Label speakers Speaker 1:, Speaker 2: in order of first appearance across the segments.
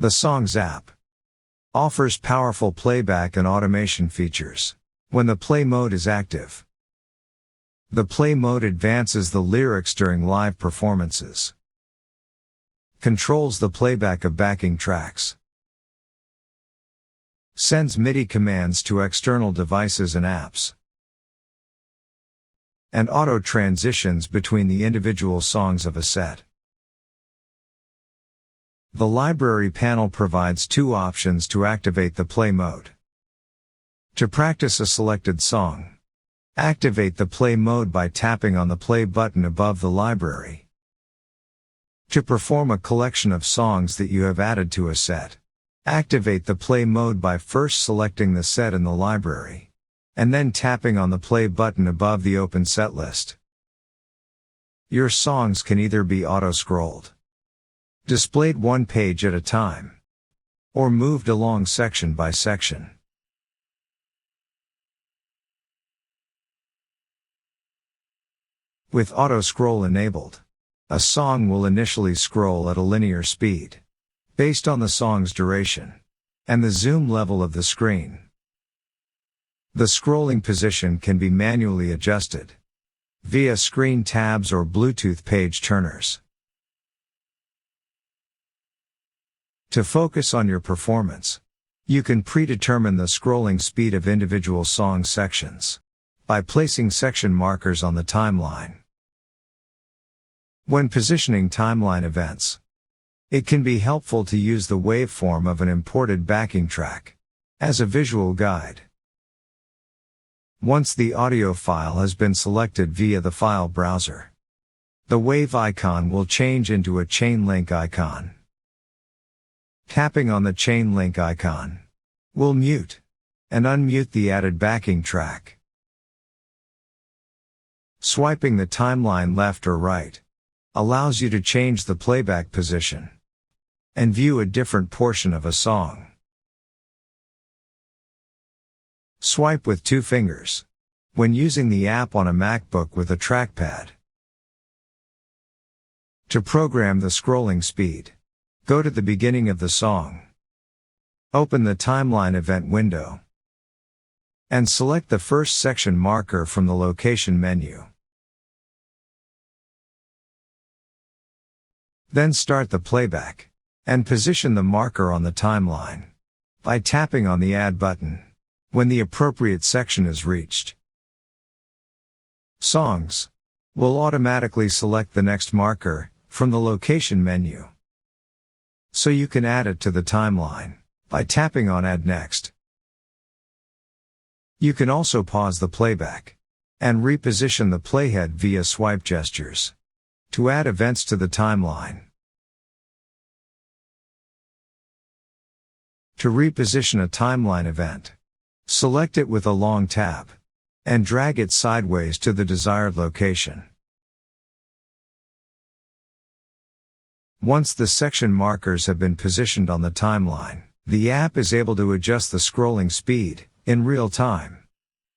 Speaker 1: The Songs app offers powerful playback and automation features when the play mode is active. The play mode advances the lyrics during live performances, controls the playback of backing tracks, sends MIDI commands to external devices and apps, and auto-transitions between the individual songs of a set. The library panel provides two options to activate the play mode. To practice a selected song, activate the play mode by tapping on the play button above the library. To perform a collection of songs that you have added to a set, activate the play mode by first selecting the set in the library, and then tapping on the play button above the open set list. Your songs can either be auto-scrolled, displayed one page at a time, or moved along section by section. With auto-scroll enabled, a song will initially scroll at a linear speed, based on the song's duration, and the zoom level of the screen. The scrolling position can be manually adjusted via screen tabs or Bluetooth page turners. To focus on your performance, you can predetermine the scrolling speed of individual song sections by placing section markers on the timeline. When positioning timeline events, it can be helpful to use the waveform of an imported backing track as a visual guide. Once the audio file has been selected via the file browser, the wave icon will change into a chain link icon. Tapping on the chain link icon will mute and unmute the added backing track. Swiping the timeline left or right allows you to change the playback position and view a different portion of a song. Swipe with 2 fingers when using the app on a MacBook with a trackpad. To program the scrolling speed, go to the beginning of the song, open the timeline event window, and select the first section marker from the location menu. Then start the playback and position the marker on the timeline by tapping on the Add button when the appropriate section is reached. Songs will automatically select the next marker from the location menu, so you can add it to the timeline by tapping on Add Next. You can also pause the playback and reposition the playhead via swipe gestures to add events to the timeline. To reposition a timeline event, select it with a long tab and drag it sideways to the desired location. Once the section markers have been positioned on the timeline, the app is able to adjust the scrolling speed in real time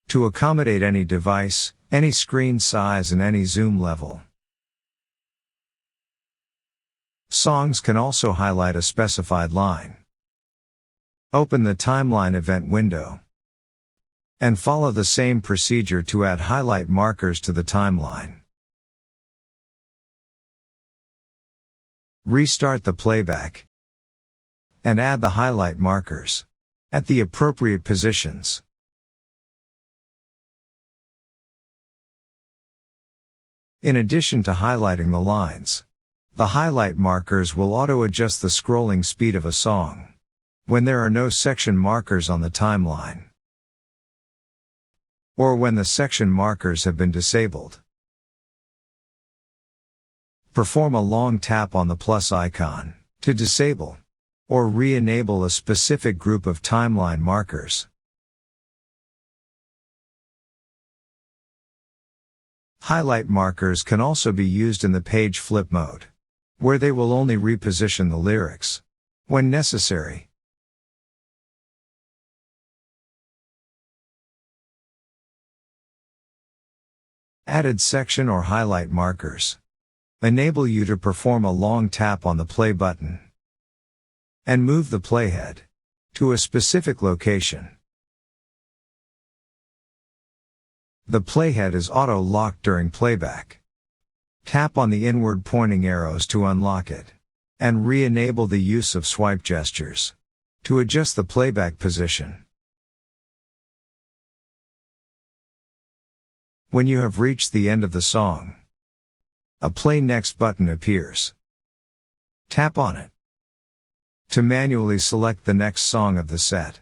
Speaker 1: to accommodate any device, any screen size, and any zoom level. Songs can also highlight a specified line. Open the timeline event window and follow the same procedure to add highlight markers to the timeline. Restart the playback and add the highlight markers at the appropriate positions. In addition to highlighting the lines, the highlight markers will auto-adjust the scrolling speed of a song when there are no section markers on the timeline, or when the section markers have been disabled. Perform a long tap on the plus icon to disable or re-enable a specific group of timeline markers. Highlight markers can also be used in the page flip mode, where they will only reposition the lyrics when necessary. Added section or highlight markers enable you to perform a long tap on the play button and move the playhead to a specific location. The playhead is auto-locked during playback. Tap on the inward pointing arrows to unlock it, and re-enable the use of swipe gestures to adjust the playback position. When you have reached the end of the song, a Play Next button appears. Tap on it to manually select the next song of the set.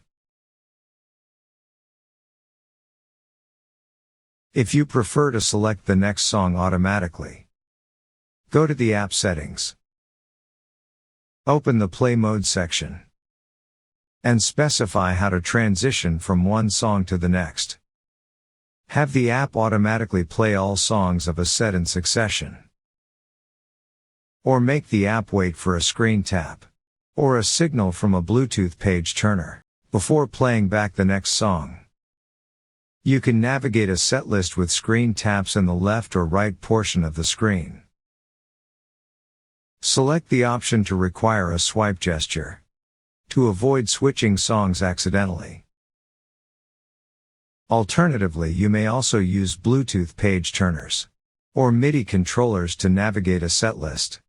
Speaker 1: If you prefer to select the next song automatically, go to the app settings. Open the Play Mode section and specify how to transition from one song to the next. Have the app automatically play all songs of a set in succession. Or make the app wait for a screen tap or a signal from a Bluetooth page turner before playing back the next song. You can navigate a setlist with screen taps in the left or right portion of the screen. Select the option to require a swipe gesture to avoid switching songs accidentally. Alternatively, you may also use Bluetooth page turners or MIDI controllers to navigate a setlist.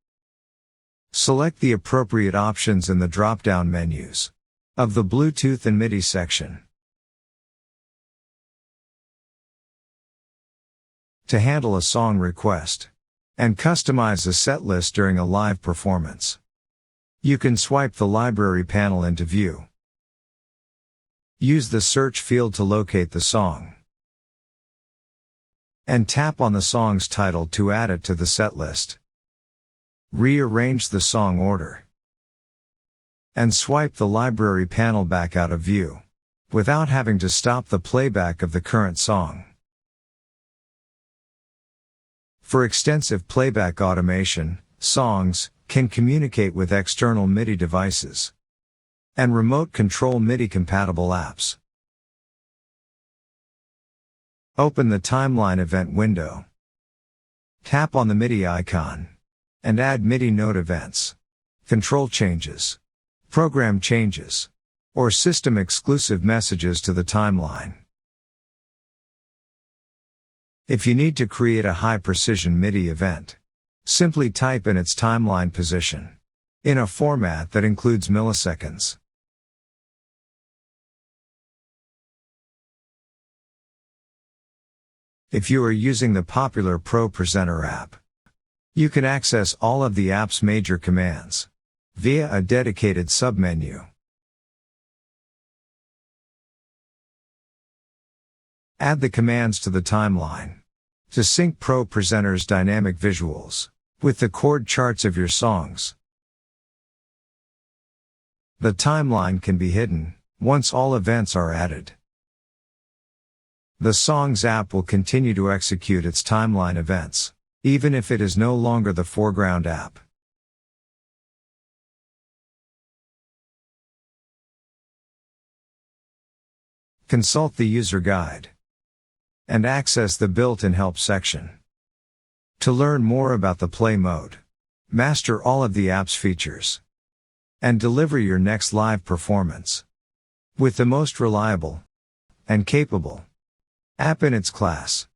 Speaker 1: Select the appropriate options in the drop-down menus of the Bluetooth and MIDI section. To handle a song request and customize a setlist during a live performance, you can swipe the library panel into view. Use the search field to locate the song, and tap on the song's title to add it to the setlist. Rearrange the song order, and swipe the library panel back out of view, without having to stop the playback of the current song. For extensive playback automation, songs can communicate with external MIDI devices and remote control MIDI-compatible apps. Open the timeline event window. Tap on the MIDI icon and add MIDI note events, control changes, program changes, or system-exclusive messages to the timeline. If you need to create a high-precision MIDI event, simply type in its timeline position in a format that includes milliseconds. If you are using the popular Pro Presenter app, you can access all of the app's major commands via a dedicated submenu. Add the commands to the timeline to sync Pro Presenter's dynamic visuals with the chord charts of your songs. The timeline can be hidden once all events are added. The Songs app will continue to execute its timeline events, even if it is no longer the foreground app. Consult the user guide and access the built-in help section to learn more about the play mode, master all of the app's features, and deliver your next live performance with the most reliable and capable app in its class.